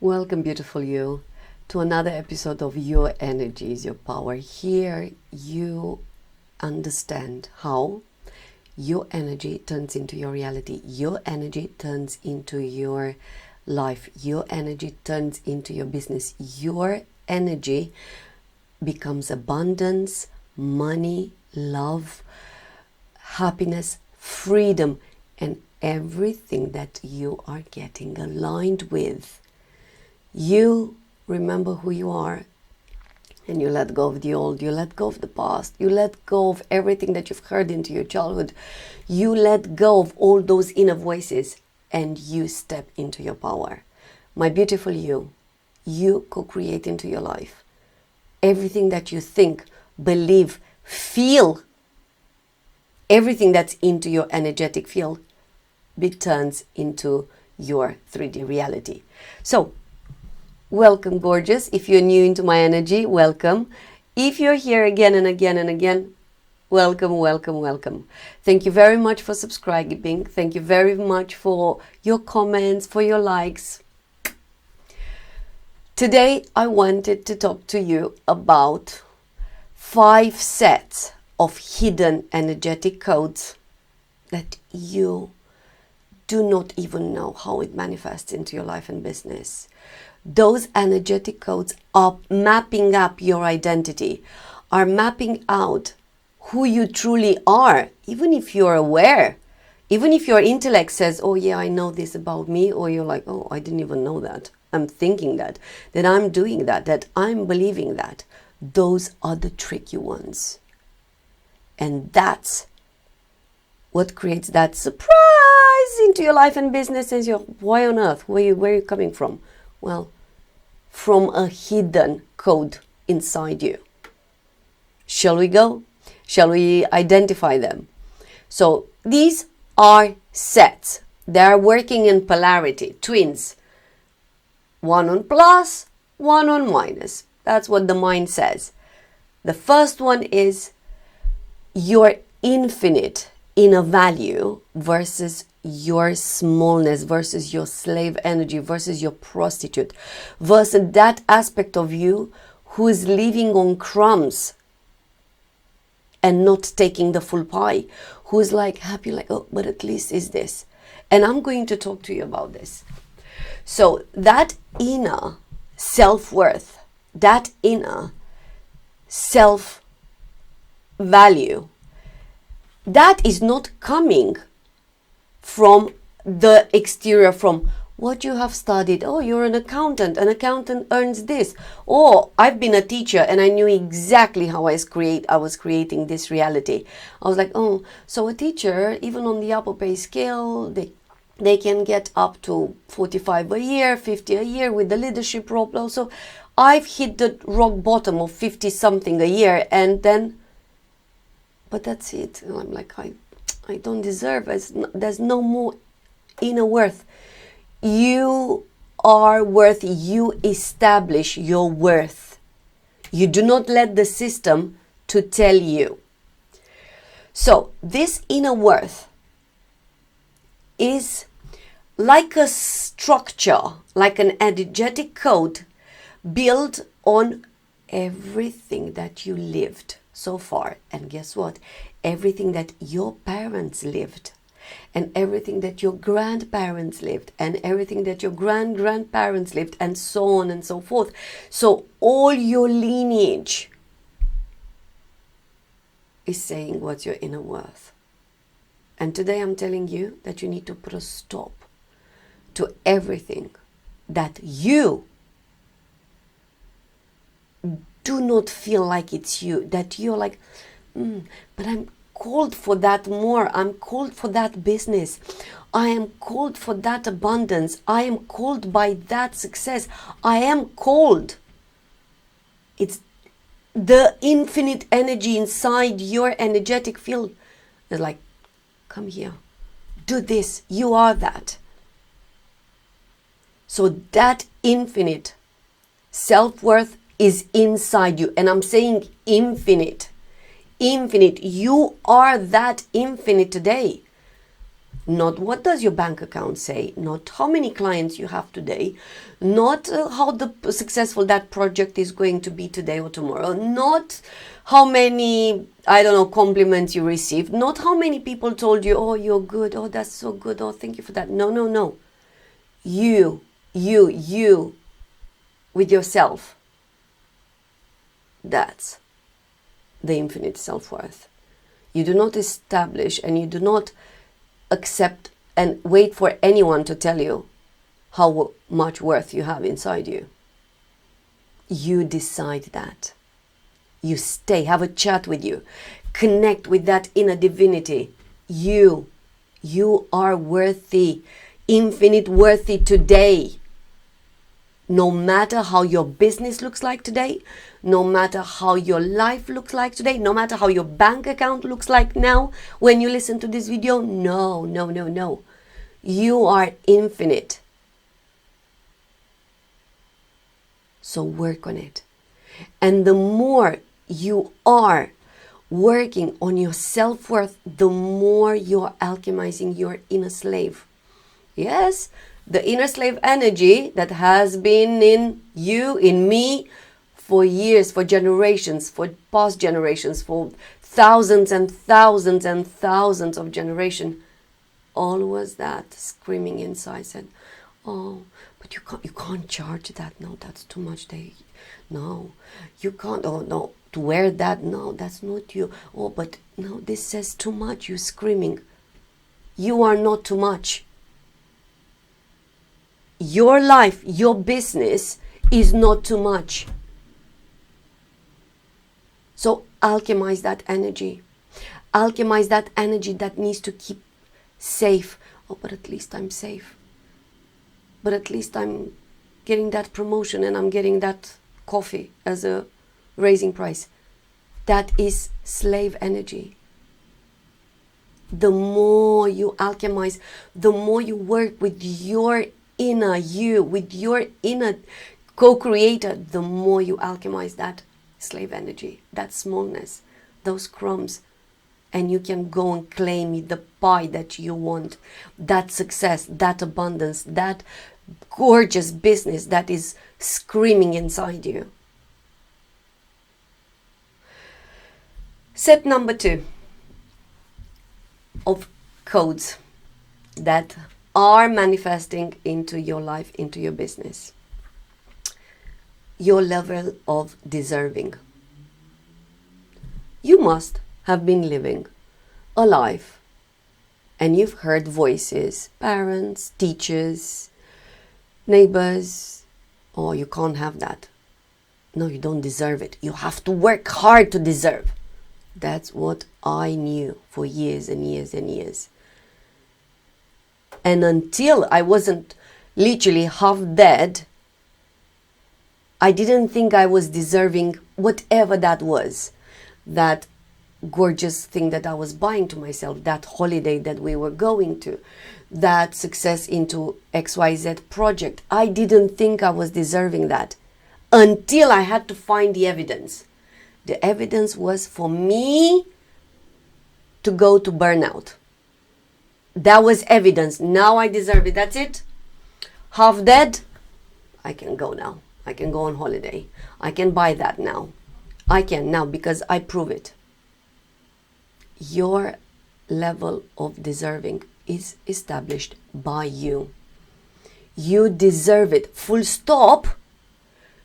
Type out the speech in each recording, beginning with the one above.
Welcome, beautiful you, to another episode of Your Energy is Your Power. Here you understand how your energy turns into your reality. Your energy turns into your life. Your energy turns into your business. Your energy becomes abundance, money, love, happiness, freedom, and everything that you are getting aligned with. You remember who you are, and you let go of the old, you let go of the past, you let go of everything that you've heard into your childhood, you let go of all those inner voices, and you step into your power. My beautiful you co-create into your life. Everything that you think, believe, feel, everything that's into your energetic field, it turns into your 3D reality. So, welcome, gorgeous. If you're new into my energy, welcome. If you're here again and again and again, welcome, welcome, welcome. Thank you very much for subscribing. Thank you very much for your comments, for your likes. Today, I wanted to talk to you about 5 sets of hidden energetic codes that you do not even know how it manifests into your life and business. Those energetic codes are mapping up your identity, are mapping out who you truly are, even if you're aware, even if your intellect says, oh yeah, I know this about me, or you're like, oh, I didn't even know that. I'm thinking that I'm doing that I'm believing that. Those are the tricky ones. And that's what creates that surprise into your life and business. And you're, why on earth? Where are you coming from? Well, from a hidden code inside you. Shall we go? Shall we identify them? So these are sets. They are working in polarity, twins. One on plus, one on minus. That's what the mind says. The first one is your infinite inner value versus your smallness, versus your slave energy, versus your prostitute, versus that aspect of you who is living on crumbs and not taking the full pie, who is like happy, like, oh, but at least is this. And I'm going to talk to you about this. So that inner self-worth, that inner self-value, that is not coming from the exterior, from what you have studied. Oh, you're an accountant earns this. Oh, I've been a teacher and I knew exactly how I was creating this reality. I was like, oh, so a teacher, even on the upper pay scale, they can get up to 45 a year, 50 a year with the leadership role. So I've hit the rock bottom of 50 something a year, and then, but that's it. And I'm like, I don't deserve it. There's no more inner worth. You are worthy. You establish your worth. You do not let the system to tell you. So this inner worth is like a structure, like an energetic code built on everything that you lived so far. And guess what? Everything that your parents lived, and everything that your grandparents lived, and everything that your grandparents lived, and so on and so forth. So all your lineage is saying what's your inner worth. And today I'm telling you that you need to put a stop to everything that you do not feel like it's you, that you're like, but I'm called for that more. I'm called for that business. I am called for that abundance. I am called by that success. I am called. It's the infinite energy inside your energetic field. It's like, come here, do this. You are that. So that infinite self-worth is inside you. And I'm saying infinite. Infinite. You are that infinite today. Not what does your bank account say, not how many clients you have today, not how successful that project is going to be today or tomorrow, not how many, I don't know, compliments you received, not how many people told you, oh, you're good, oh, that's so good, oh, thank you for that. No, no, no. You, with yourself. That's the infinite self-worth. You do not establish and you do not accept and wait for anyone to tell you how much worth you have inside you. You decide that. You stay, have a chat with you, connect with that inner divinity. You are worthy, infinite worthy today. No matter how your business looks like today, no matter how your life looks like today, no matter how your bank account looks like now when you listen to this video, no. You are infinite. So work on it. And the more you are working on your self-worth, the more you're alchemizing your inner slave. Yes, the inner slave energy that has been in you, in me, for years, for generations, for past generations, for thousands and thousands and thousands of generations. Always that screaming inside said, oh, but you can't charge that. No, that's too much. No, you can't. Oh, no, to wear that. No, that's not you. Oh, but no, this says too much. You're screaming. You are not too much. Your life, your business is not too much. So alchemize that energy. Alchemize that energy that needs to keep safe. Oh, but at least I'm safe. But at least I'm getting that promotion and I'm getting that coffee as a raising price. That is slave energy. The more you alchemize, the more you work with your inner you, with your inner co-creator, the more you alchemize that slave energy, that smallness, those crumbs, and you can go and claim the pie that you want, that success, that abundance, that gorgeous business that is screaming inside you. Step number 2 of codes that are manifesting into your life, into your business. Your level of deserving. You must have been living a life and you've heard voices, parents, teachers, neighbors, oh, you can't have that. No, you don't deserve it. You have to work hard to deserve. That's what I knew for years and years and years. And until I wasn't literally half dead, I didn't think I was deserving whatever that was. That gorgeous thing that I was buying to myself, that holiday that we were going to, that success into XYZ project. I didn't think I was deserving that until I had to find the evidence. The evidence was for me to go to burnout. That was evidence. Now I deserve it. That's it. Half dead. I can go now. I can go on holiday. I can buy that now. I can now because I prove it. Your level of deserving is established by you. You deserve it. Full stop.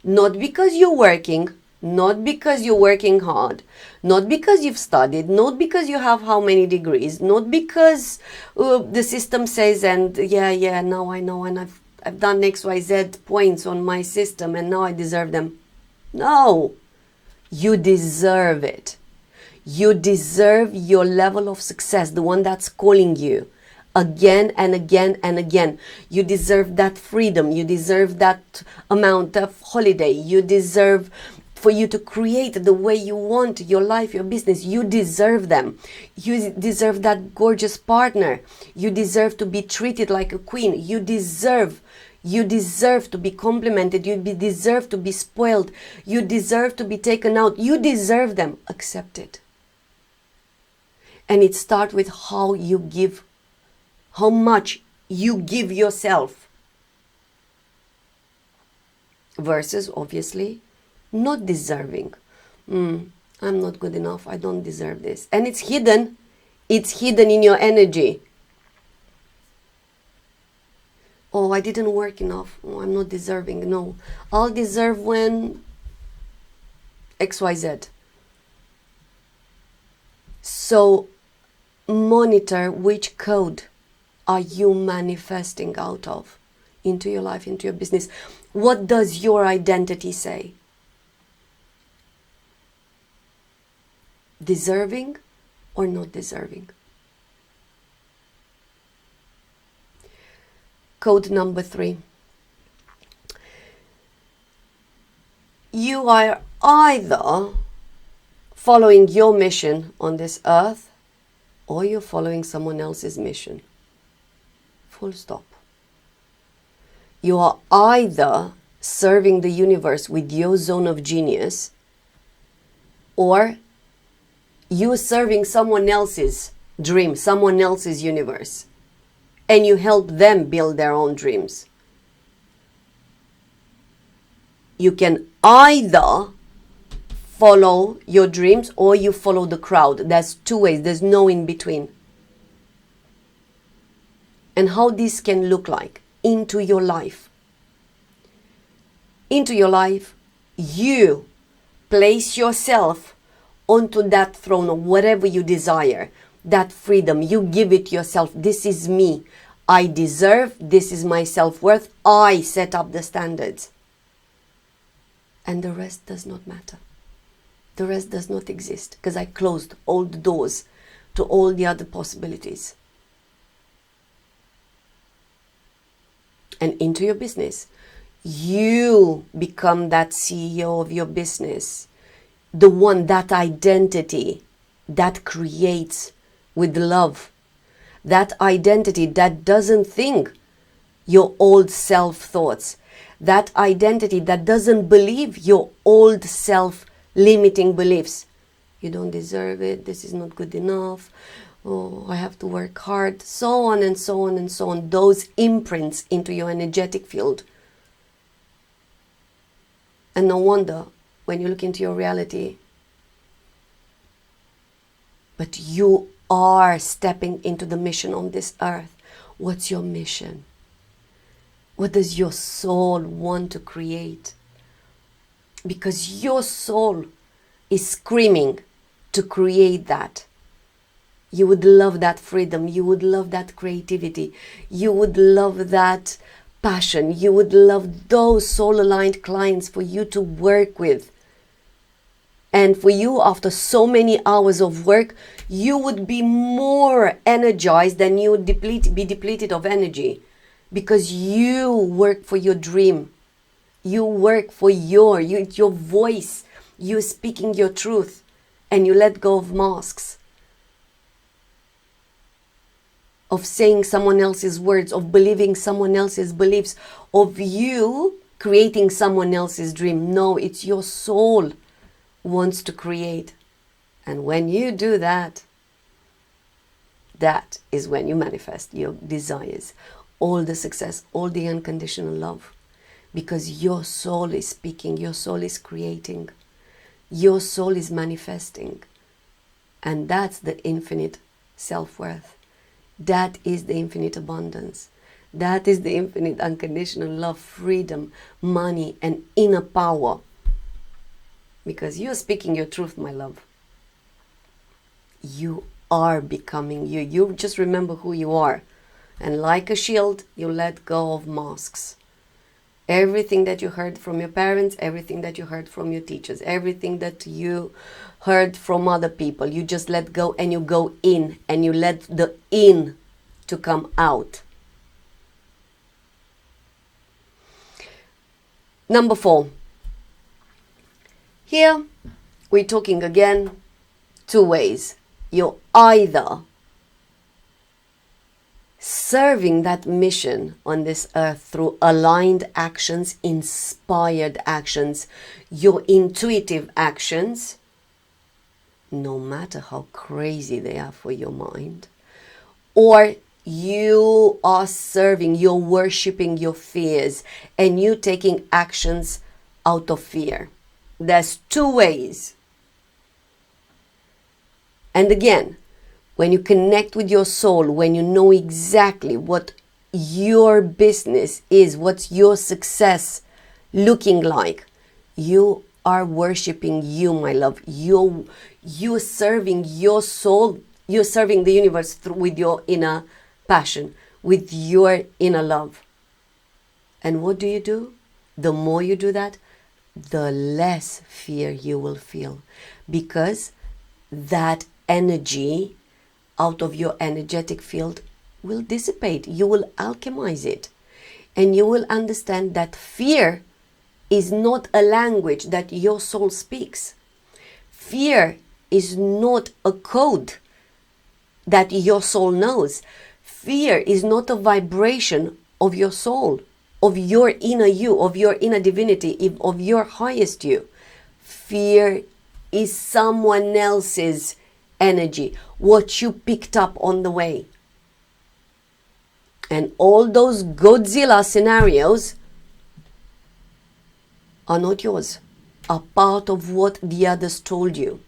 Not because you're working, not because you're working hard, not because you've studied, not because you have how many degrees, not because the system says, and now I know, and I've done XYZ points on my system and now I deserve them. No, you deserve it. You deserve your level of success, the one that's calling you again and again and again. You deserve that freedom. You deserve that amount of holiday. You deserve for you to create the way you want your life, your business. You deserve them. You deserve that gorgeous partner. You deserve to be treated like a queen. You deserve to be complimented. You deserve to be spoiled. You deserve to be taken out. You deserve them. Accept it. And it starts with how you give how much you give yourself, versus obviously not deserving. I'm not good enough, I don't deserve this. And it's hidden in your energy. Oh, I didn't work enough, oh, I'm not deserving. No, I'll deserve when XYZ. So monitor which code are you manifesting out of into your life, into your business. What does your identity say? Deserving or not deserving? Code number 3. You are either following your mission on this earth, or you're following someone else's mission. Full stop. You are either serving the universe with your zone of genius, or you're serving someone else's dream, someone else's universe, and you help them build their own dreams. You can either follow your dreams or you follow the crowd. There's 2 ways. There's no in between. And how this can look like into your life. Into your life, you place yourself onto that throne of whatever you desire, that freedom. You give it yourself. This is me. I deserve. This is my self-worth. I set up the standards. And the rest does not matter. The rest does not exist because I closed all the doors to all the other possibilities. And into your business, you become that CEO of your business, the one, that identity that creates with love, that identity that doesn't think your old self thoughts, that identity that doesn't believe your old self limiting beliefs. You don't deserve it, this is not good enough, oh, I have to work hard, so on and so on and so on. Those imprints into your energetic field. And no wonder when you look into your reality, but you are stepping into the mission on this earth. What's your mission? What does your soul want to create? Because your soul is screaming to create that. You would love that freedom. You would love that creativity. You would love that passion. You would love those soul-aligned clients for you to work with. And for you, after so many hours of work, you would be more energized than you would be depleted of energy. Because you work for your dream. You work for your voice. You're speaking your truth. And you let go of masks. Of saying someone else's words. Of believing someone else's beliefs. Of you creating someone else's dream. No, it's your soul wants to create. And when you do that, that is when you manifest your desires. All the success, all the unconditional love. Because your soul is speaking, your soul is creating, your soul is manifesting. And that's the infinite self-worth. That is the infinite abundance. That is the infinite unconditional love, freedom, money, and inner power. Because you're speaking your truth, my love. You are becoming you. You just remember who you are. And like a shield, you let go of masks. Everything that you heard from your parents, everything that you heard from your teachers, everything that you heard from other people, you just let go and you go in and you let the in to come out. Number 4. Here, we're talking again 2 ways. You're either serving that mission on this earth through aligned actions, inspired actions, your intuitive actions, no matter how crazy they are for your mind, or you are serving, you're worshiping your fears, and you taking actions out of fear. There's two ways. And again, when you connect with your soul, when you know exactly what your business is, what's your success looking like, you are worshiping you, my love. You're serving your soul. You're serving the universe with your inner passion, with your inner love. And what do? The more you do that, the less fear you will feel, because that energy out of your energetic field will dissipate. You will alchemize it, and you will understand that fear is not a language that your soul speaks. Fear is not a code that your soul knows. Fear is not a vibration of your soul, of your inner you, of your inner divinity, of your highest you. Fear is someone else's energy, what you picked up on the way. And all those Godzilla scenarios are not yours, are part of what the others told you,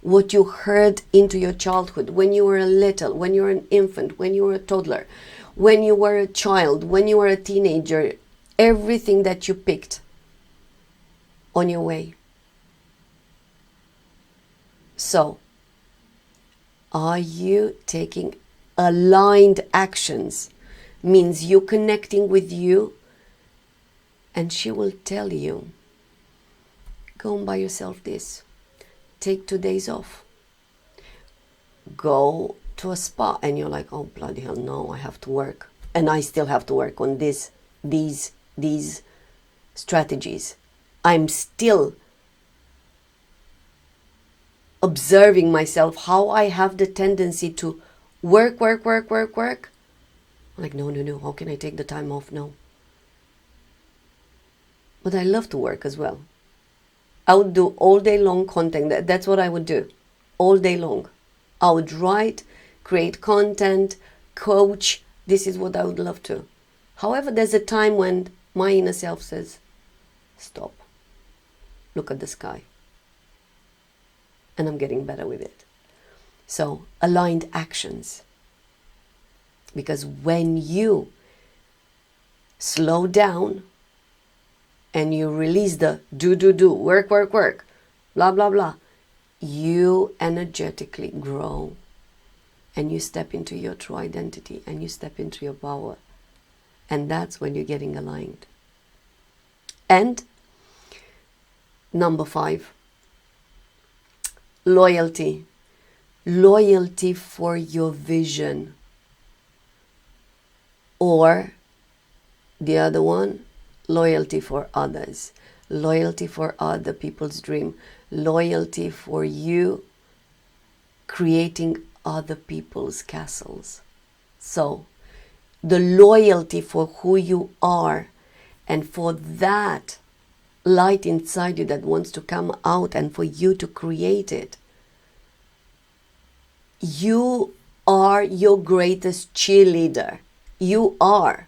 what you heard into your childhood, when you were a little, when you were an infant, when you were a toddler, when you were a child, when you were a teenager, everything that you picked on your way. So, are you taking aligned actions? Means you connecting with you, and she will tell you, go and buy yourself this. Take 2 days off. Go to a spa, and you're like, oh bloody hell, no, I have to work. And I still have to work on these strategies. I'm still observing myself, how I have the tendency to work. I'm like, no, how can I take the time off? No. But I love to work as well. I would do all day long content. That's what I would do. All day long. I would write, create content, coach. This is what I would love to. However, there's a time when my inner self says, stop. Look at the sky. And I'm getting better with it. So, aligned actions. Because when you slow down and you release the do, work, blah, blah, blah, you energetically grow, and you step into your true identity, and you step into your power. And that's when you're getting aligned. And number 5, loyalty. Loyalty for your vision. Or the other one, loyalty for others. Loyalty for other people's dream. Loyalty for you creating other people's castles. So, the loyalty for who you are, and for that light inside you that wants to come out, and for you to create it. You are your greatest cheerleader. You are.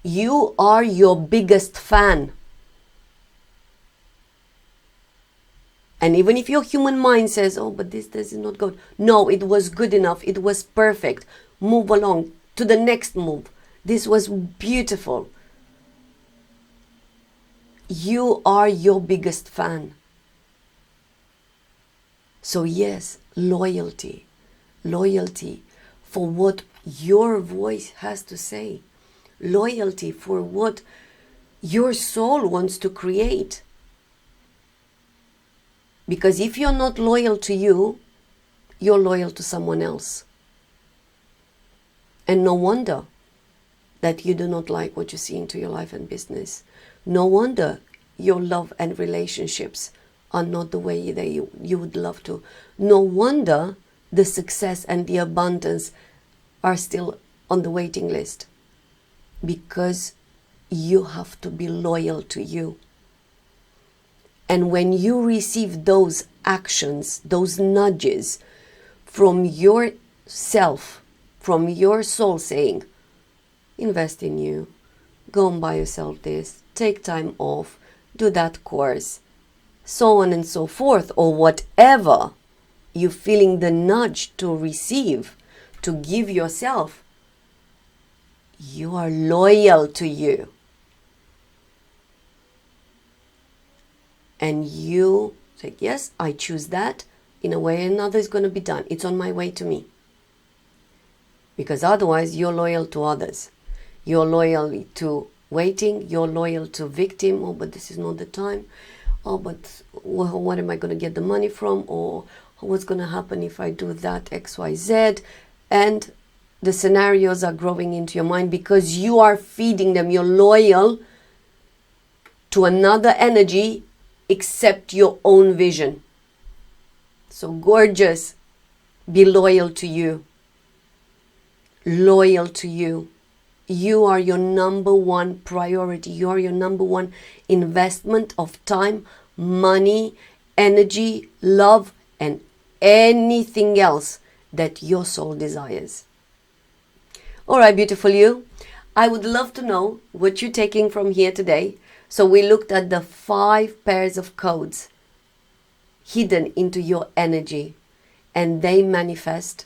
You are your biggest fan. And even if your human mind says, oh, but this is not good. No, it was good enough. It was perfect. Move along to the next move. This was beautiful. You are your biggest fan. So yes, loyalty. Loyalty for what your voice has to say. Loyalty for what your soul wants to create. Because if you're not loyal to you, you're loyal to someone else. And no wonder that you do not like what you see into your life and business. No wonder your love and relationships are not the way that you would love to. No wonder the success and the abundance are still on the waiting list. Because you have to be loyal to you. And when you receive those actions, those nudges from yourself, from your soul saying, invest in you, go and buy yourself this, take time off, do that course, so on and so forth, or whatever you're feeling the nudge to receive, to give yourself, you are loyal to you. And you say, yes, I choose that. In a way or another, it's going to be done. It's on my way to me. Because otherwise, you're loyal to others. You're loyal to waiting. You're loyal to victim. Oh, but this is not the time. Oh, but what am I going to get the money from? Or what's going to happen if I do that X, Y, Z? And the scenarios are growing into your mind because you are feeding them. You're loyal to another energy except your own vision. So gorgeous. Be loyal to you. Loyal to you. You are your number one priority. You are your number one investment of time, money, energy, love, and anything else that your soul desires. All right, beautiful you. I would love to know what you're taking from here today. So we looked at the 5 pairs of codes hidden into your energy, and they manifest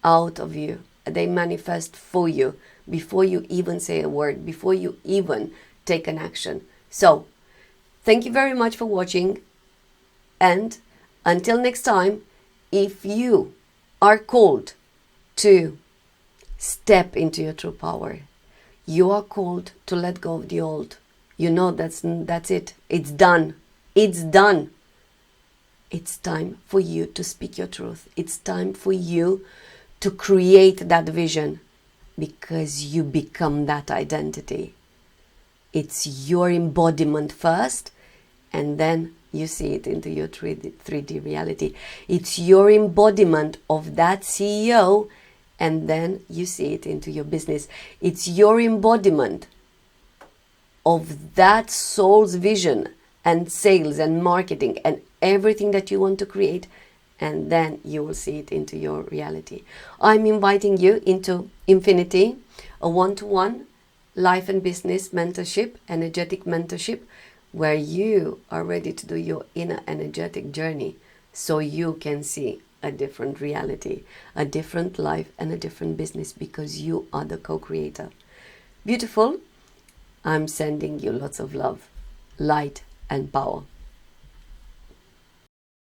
out of you. They manifest for you before you even say a word, before you even take an action. So thank you very much for watching, and until next time, if you are called to step into your true power, you are called to let go of the old. You know that's it. It's done. It's done. It's time for you to speak your truth. It's time for you to create that vision, because you become that identity. It's your embodiment first, and then you see it into your 3D reality. It's your embodiment of that CEO, and then you see it into your business. It's your embodiment of that soul's vision and sales and marketing and everything that you want to create, and then you will see it into your reality. I'm inviting you into Infinity, a one-to-one life and business mentorship, energetic mentorship, where you are ready to do your inner energetic journey so you can see a different reality, a different life, and a different business, because you are the co-creator. Beautiful. I'm sending you lots of love, light, and power.